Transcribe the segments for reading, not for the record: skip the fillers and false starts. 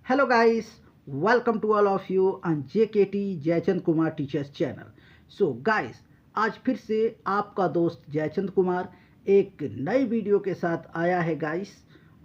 Hello guys, welcome to all of you on JKT Jaichand Kumar teachers channel. So guys, आज फिर से आपका दोस्त जयचंद कुमार एक नई वीडियो के साथ आया है गाइस।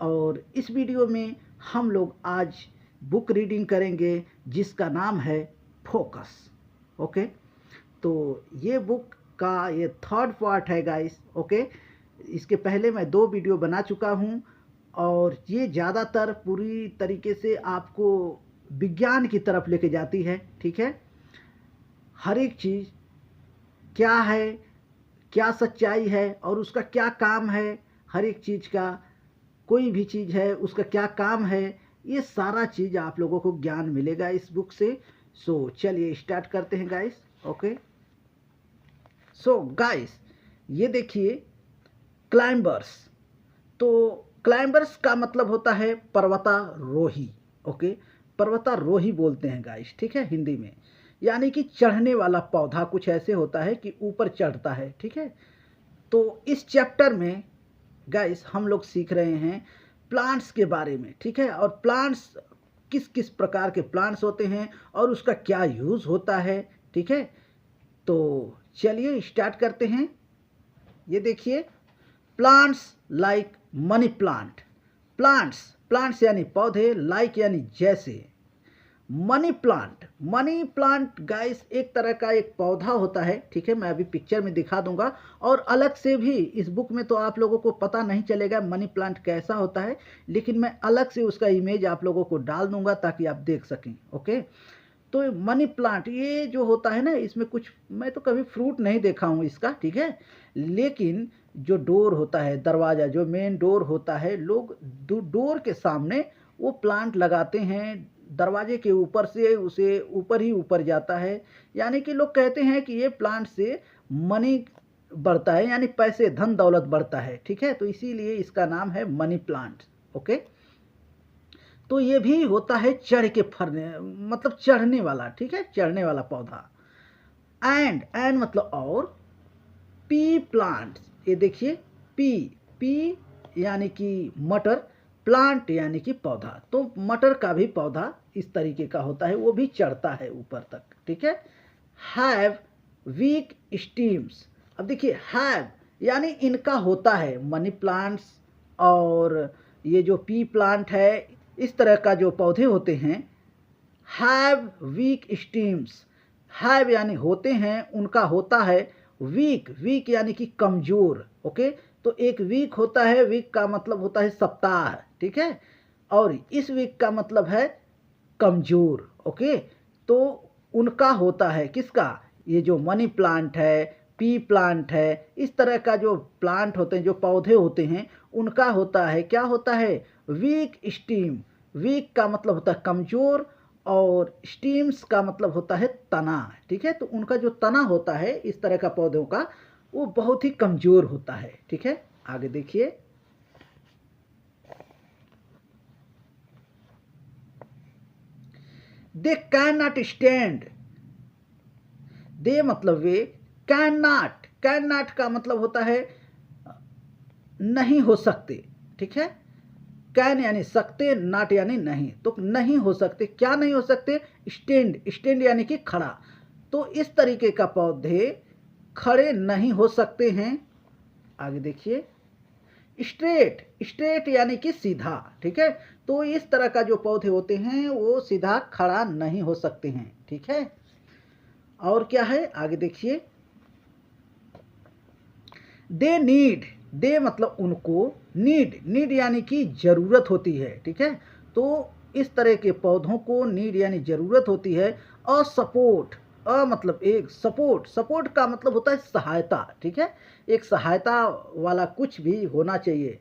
और इस वीडियो में हम लोग आज बुक रीडिंग करेंगे जिसका नाम है फोकस। ओके, तो ये बुक का ये थर्ड पार्ट है गाइस। ओके, इसके पहले मैं 2 वीडियो बना चुका हूँ और ये ज़्यादातर पूरी तरीके से आपको विज्ञान की तरफ लेके जाती है। ठीक है, हर एक चीज़ क्या है, क्या सच्चाई है और उसका क्या काम है, हर एक चीज़ का कोई भी चीज़ है उसका क्या काम है, ये सारा चीज़ आप लोगों को ज्ञान मिलेगा इस बुक से। सो चलिए स्टार्ट करते हैं गाइस। ओके, सो गाइस, ये देखिए क्लाइंबर्स। तो क्लाइंबर्स का मतलब होता है पर्वतारोही। ओके, पर्वतारोही बोलते हैं गाइस, ठीक है, हिंदी में। यानी कि चढ़ने वाला पौधा कुछ ऐसे होता है कि ऊपर चढ़ता है। ठीक है, तो इस चैप्टर में गाइस हम लोग सीख रहे हैं प्लांट्स के बारे में। ठीक है, और प्लांट्स किस किस प्रकार के प्लांट्स होते हैं और उसका क्या यूज़ होता है। ठीक है, तो चलिए स्टार्ट करते हैं। ये देखिए, plants like money plant. Plants यानी पौधे, लाइक यानी जैसे। मनी प्लांट गाइस एक तरह का एक पौधा होता है। ठीक है, मैं अभी पिक्चर में दिखा दूंगा और अलग से भी इस बुक में तो आप लोगों को पता नहीं चलेगा मनी प्लांट कैसा होता है, लेकिन मैं अलग से उसका इमेज आप लोगों को डाल दूंगा ताकि आप देख सकें। ओके, तो मनी प्लांट ये जो होता है ना, इसमें कुछ मैं तो कभी फ्रूट नहीं देखा हूँ इसका। ठीक है, लेकिन जो डोर होता है, दरवाज़ा जो मेन डोर होता है, लोग डोर के सामने वो प्लांट लगाते हैं। दरवाजे के ऊपर से उसे ऊपर ही ऊपर जाता है। यानी कि लोग कहते हैं कि ये प्लांट से मनी बढ़ता है, यानी पैसे धन दौलत बढ़ता है। ठीक है, तो इसीलिए इसका नाम है मनी प्लांट। ओके, तो ये भी होता है चढ़ के फरने, मतलब चढ़ने वाला। ठीक है, चढ़ने वाला पौधा। एंड मतलब और। पी प्लांट, ये देखिए, पी पी यानी कि मटर, प्लांट यानी कि पौधा। तो मटर का भी पौधा इस तरीके का होता है, वो भी चढ़ता है ऊपर तक। ठीक है, हैव वीक स्टीम्स। अब देखिए, हैव यानी इनका होता है, मनी प्लांट्स और ये जो पी प्लांट है, इस तरह का जो पौधे होते हैं, हैव वीक स्टीम्स। हैव यानी होते हैं, उनका होता है वीक यानी कि कमजोर। ओके, तो एक वीक होता है, वीक का मतलब होता है सप्ताह। ठीक है, और इस वीक का मतलब है कमजोर। ओके, तो उनका होता है किसका, ये जो मनी प्लांट है, पी प्लांट है, इस तरह का जो प्लांट होते हैं, जो पौधे होते हैं, उनका होता है, क्या होता है, वीक स्टीम। वीक का मतलब होता है कमजोर और स्टीम्स का मतलब होता है तना। ठीक है, तो उनका जो तना होता है इस तरह का पौधों का, वो बहुत ही कमजोर होता है। ठीक है, आगे देखिए, दे कैन नॉट स्टैंड। दे मतलब वे, कैन नॉट का मतलब होता है नहीं हो सकते। ठीक है, कैन यानी सकते, नॉट यानी नहीं, तो नहीं हो सकते। क्या नहीं हो सकते, स्टैंड यानी कि खड़ा। तो इस तरीके का पौधे खड़े नहीं हो सकते हैं। आगे देखिए, स्ट्रेट यानी कि सीधा। ठीक है, तो इस तरह का जो पौधे होते हैं वो सीधा खड़ा नहीं हो सकते हैं। ठीक है, और क्या है, आगे देखिए, दे मतलब उनको, नीड यानी कि जरूरत होती है। ठीक है, तो इस तरह के पौधों को नीड यानी जरूरत होती है। और सपोर्ट, मतलब एक सपोर्ट का मतलब होता है सहायता। ठीक है, एक सहायता वाला कुछ भी होना चाहिए।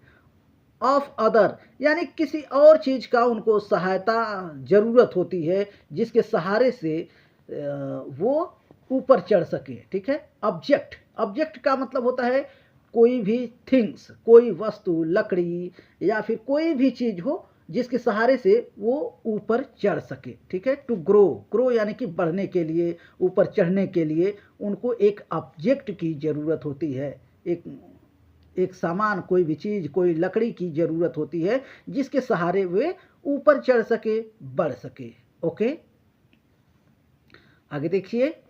ऑफ अदर यानी किसी और चीज़ का उनको सहायता ज़रूरत होती है, जिसके सहारे से वो ऊपर चढ़ सके। ठीक है, ऑब्जेक्ट का मतलब होता है कोई भी थिंग्स, कोई वस्तु, लकड़ी या फिर कोई भी चीज़ हो जिसके सहारे से वो ऊपर चढ़ सके। ठीक है, टू ग्रो यानी कि बढ़ने के लिए, ऊपर चढ़ने के लिए उनको एक ऑब्जेक्ट की ज़रूरत होती है। एक सामान, कोई भी चीज़, कोई लकड़ी की ज़रूरत होती है जिसके सहारे वे ऊपर चढ़ सके, बढ़ सके। ओके, आगे देखिए,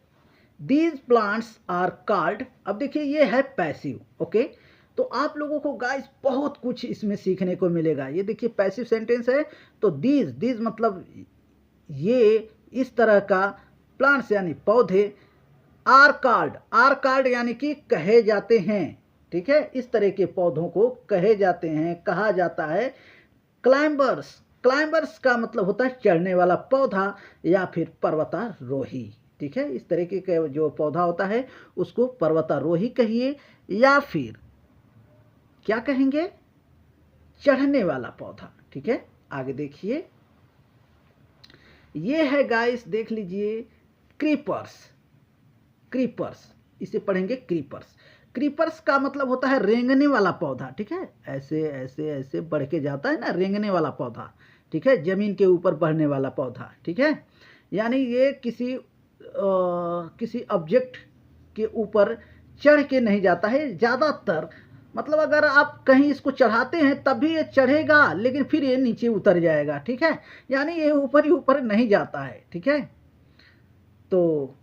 दीज प्लांट्स आर कॉल्ड। अब देखिए ये है पैसिव। ओके, तो आप लोगों को गाइस बहुत कुछ इसमें सीखने को मिलेगा। ये देखिए पैसिव सेंटेंस है, तो दीज मतलब ये इस तरह का प्लांट्स यानी पौधे, आर कॉल्ड यानी कि कहे जाते हैं। ठीक है, इस तरह के पौधों को कहे जाते हैं, कहा जाता है क्लाइंबर्स का मतलब होता है चढ़ने वाला पौधा या फिर पर्वतारोही। ठीक है, इस तरीके का जो पौधा होता है उसको पर्वतारोही कहिए या फिर क्या कहेंगे, चढ़ने वाला पौधा। ठीक है, आगे देखिए, ये है गाइस, देख लीजिए क्रीपर्स, इसे पढ़ेंगे क्रीपर्स का मतलब होता है रेंगने वाला पौधा। ठीक है, ऐसे ऐसे ऐसे बढ़ के जाता है ना, रेंगने वाला पौधा। ठीक है, जमीन के ऊपर बढ़ने वाला पौधा। ठीक है, यानी ये किसी ऑब्जेक्ट के ऊपर चढ़ के नहीं जाता है ज़्यादातर। मतलब अगर आप कहीं इसको चढ़ाते हैं तब भी ये चढ़ेगा, लेकिन फिर ये नीचे उतर जाएगा। ठीक है, यानी ये ऊपर ही ऊपर नहीं जाता है। ठीक है, तो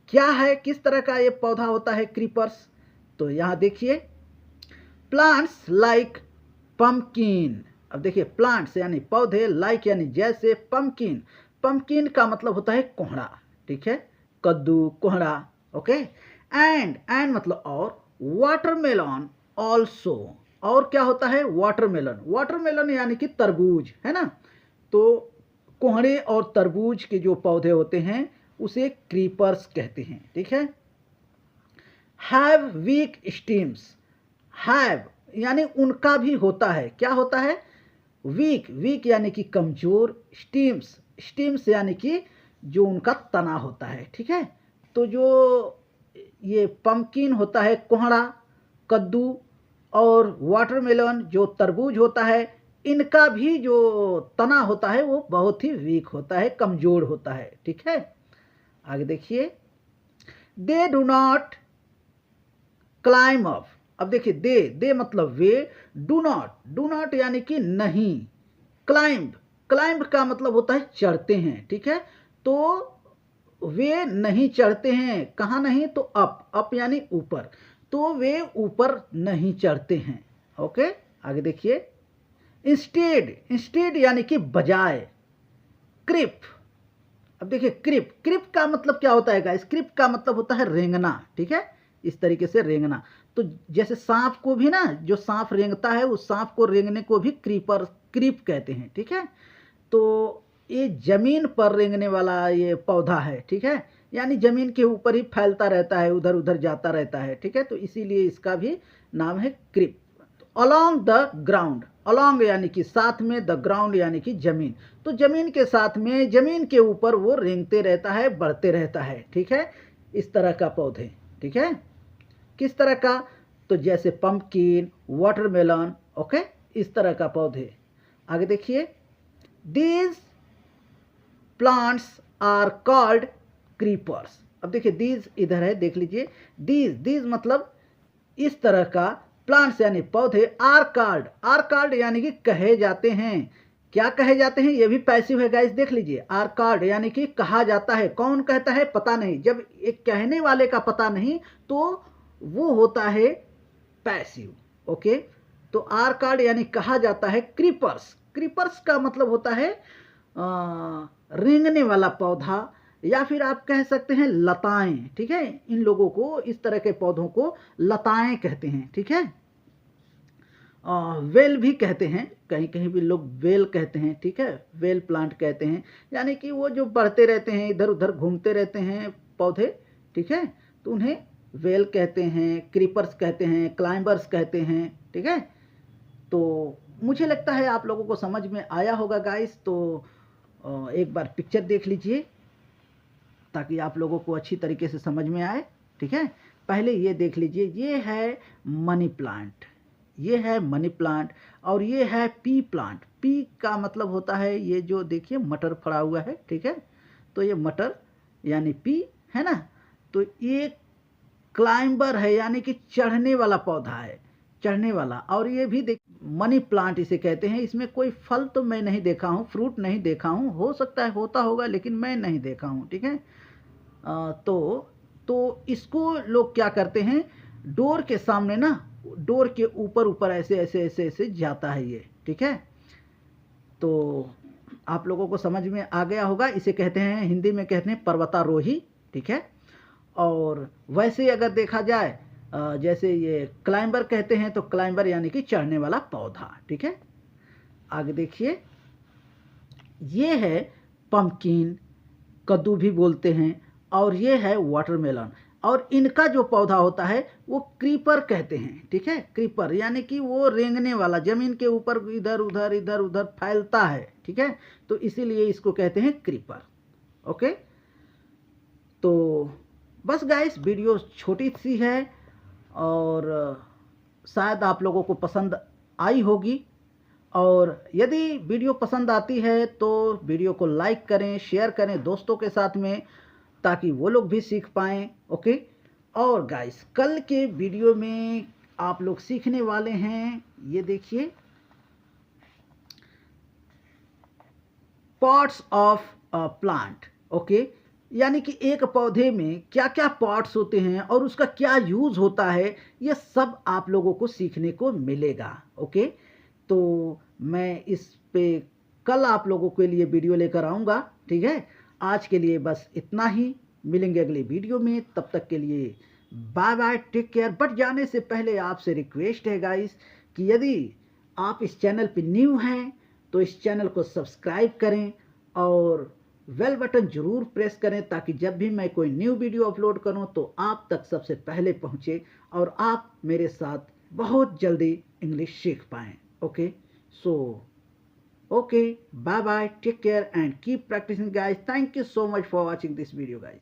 क्या है, किस तरह का ये पौधा होता है क्रीपर्स, तो यहाँ देखिए, प्लांट्स लाइक पम्पकिन। अब देखिए, प्लांट्स यानी पौधे, लाइक यानी जैसे, पम्पकिन का मतलब होता है कोहड़ा। ठीक है, कद्दू, कोहड़ा। ओके, एंड मतलब और, वाटरमेलन ऑल्सो। और क्या होता है, वाटरमेलन यानी कि तरबूज, है ना। तो कोहड़े और तरबूज के जो पौधे होते हैं उसे क्रीपर्स कहते हैं। ठीक है, हैव वीक स्टीम्स, हैव यानी उनका भी होता है, क्या होता है, वीक यानी कि कमजोर, स्टीम्स यानी कि जो उनका तना होता है। ठीक है, तो जो ये पम्पकिन होता है कोहड़ा, कद्दू और वाटरमेलन जो तरबूज होता है, इनका भी जो तना होता है वो बहुत ही वीक होता है, कमजोर होता है। ठीक है, आगे देखिए, they do not climb up. अब देखिए, दे मतलब वे, डू नॉट यानी कि नहीं, क्लाइंब का मतलब होता है चढ़ते हैं। ठीक है, तो वे नहीं चढ़ते हैं, कहाँ नहीं, तो अप यानी ऊपर, तो वे ऊपर नहीं चढ़ते हैं। ओके, आगे देखिए, इंस्टेड यानी कि बजाय, क्रिप। अब देखिए, क्रिप का मतलब क्या होता है गाइस, क्रिप का मतलब होता है रेंगना। ठीक है, इस तरीके से रेंगना। तो जैसे सांप को भी ना, जो सांप रेंगता है उस सांप को रेंगने को भी क्रीप कहते हैं। ठीक है, तो ये जमीन पर रेंगने वाला ये पौधा है। ठीक है, यानी जमीन के ऊपर ही फैलता रहता है, उधर उधर जाता रहता है। ठीक है, तो इसीलिए इसका भी नाम है creep. Along the ground, along यानी कि साथ में, द ग्राउंड यानी कि जमीन, तो जमीन के साथ में, जमीन के ऊपर वो रेंगते रहता है, बढ़ते रहता है। ठीक है, इस तरह का पौधे। ठीक है, किस तरह का, तो जैसे पम्पकिन, वाटरमेलन। ओके, इस तरह का पौधे। आगे देखिए, these plants are called creepers. अब देखिए, दीज इधर है, देख लीजिए, दीज मतलब इस तरह का, प्लांट्स यानी पौधे, आर कॉल्ड यानी कि कहे जाते हैं। क्या कहे जाते हैं, ये भी पैसिव है गाइस, देख लीजिए, आर कॉल्ड यानी कि कहा जाता है। कौन कहता है, पता नहीं। जब एक कहने वाले का पता नहीं तो वो होता है पैसिव। ओके, तो आर कॉल्ड यानी कहा जाता है। क्रीपर्स का मतलब होता है रेंगने वाला पौधा, या फिर आप कह सकते हैं लताएं। ठीक है, इन लोगों को, इस तरह के पौधों को लताएं कहते हैं। ठीक है, वेल भी कहते हैं, कहीं कहीं भी लोग वेल कहते हैं। ठीक है, वेल प्लांट कहते हैं, यानी कि वो जो बढ़ते रहते हैं, इधर उधर घूमते रहते हैं पौधे। ठीक है, तो उन्हें वेल कहते हैं, क्रीपर्स कहते हैं, क्लाइंबर्स कहते हैं। ठीक है, तो मुझे लगता है आप लोगों को समझ में आया होगा गाइस। तो एक बार पिक्चर देख लीजिए ताकि आप लोगों को अच्छी तरीके से समझ में आए। ठीक है, पहले ये देख लीजिए, ये है मनी प्लांट, ये है मनी प्लांट, और ये है पी प्लांट। पी का मतलब होता है ये जो देखिए मटर फड़ा हुआ है। ठीक है, तो ये मटर यानी पी है ना। तो ये क्लाइंबर है, यानी कि चढ़ने वाला पौधा है, चढ़ने वाला। और ये भी देख मनी प्लांट इसे कहते हैं। इसमें कोई फल तो मैं नहीं देखा हूँ, फ्रूट नहीं देखा हूँ, हो सकता है होता होगा लेकिन मैं नहीं देखा हूँ, ठीक है। तो इसको लोग क्या करते हैं, डोर के सामने ना, डोर के ऊपर ऊपर ऐसे ऐसे ऐसे ऐसे जाता है ये, ठीक है। तो आप लोगों को समझ में आ गया होगा, इसे कहते हैं, हिंदी में कहते हैं पर्वतारोही, ठीक है। और वैसे अगर देखा जाए जैसे ये क्लाइंबर कहते हैं, तो क्लाइंबर यानी कि चढ़ने वाला पौधा, ठीक है। आगे देखिए, ये है पम्पकिन, कद्दू भी बोलते हैं, और ये है वाटरमेलन। और इनका जो पौधा होता है वो क्रीपर कहते हैं, ठीक है। क्रीपर यानी कि वो रेंगने वाला, जमीन के ऊपर इधर उधर इधर उधर फैलता है, ठीक है। तो इसीलिए इसको कहते हैं क्रीपर, ओके। तो बस गाइस, वीडियो छोटी सी है और शायद आप लोगों को पसंद आई होगी। और यदि वीडियो पसंद आती है तो वीडियो को लाइक करें, शेयर करें दोस्तों के साथ में, ताकि वो लोग भी सीख पाएँ, ओके। और गाइस, कल के वीडियो में आप लोग सीखने वाले हैं, ये देखिए, पार्ट्स ऑफ प्लांट, ओके। यानी कि एक पौधे में क्या क्या पार्ट्स होते हैं और उसका क्या यूज़ होता है, ये सब आप लोगों को सीखने को मिलेगा, ओके। तो मैं इस पे कल आप लोगों के लिए वीडियो लेकर आऊँगा, ठीक है। आज के लिए बस इतना ही, मिलेंगे अगले वीडियो में, तब तक के लिए bye bye, take care. But जाने से पहले आपसे रिक्वेस्ट है गाइस कि यदि आप इस चैनल पे न्यू हैं तो इस चैनल को सब्सक्राइब करें और बेल बटन ज़रूर प्रेस करें, ताकि जब भी मैं कोई न्यू वीडियो अपलोड करूं तो आप तक सबसे पहले पहुंचे और आप मेरे साथ बहुत जल्दी इंग्लिश सीख पाएँ, okay. So okay, bye bye, take care and keep practicing guys. Thank you so much for watching this video guys.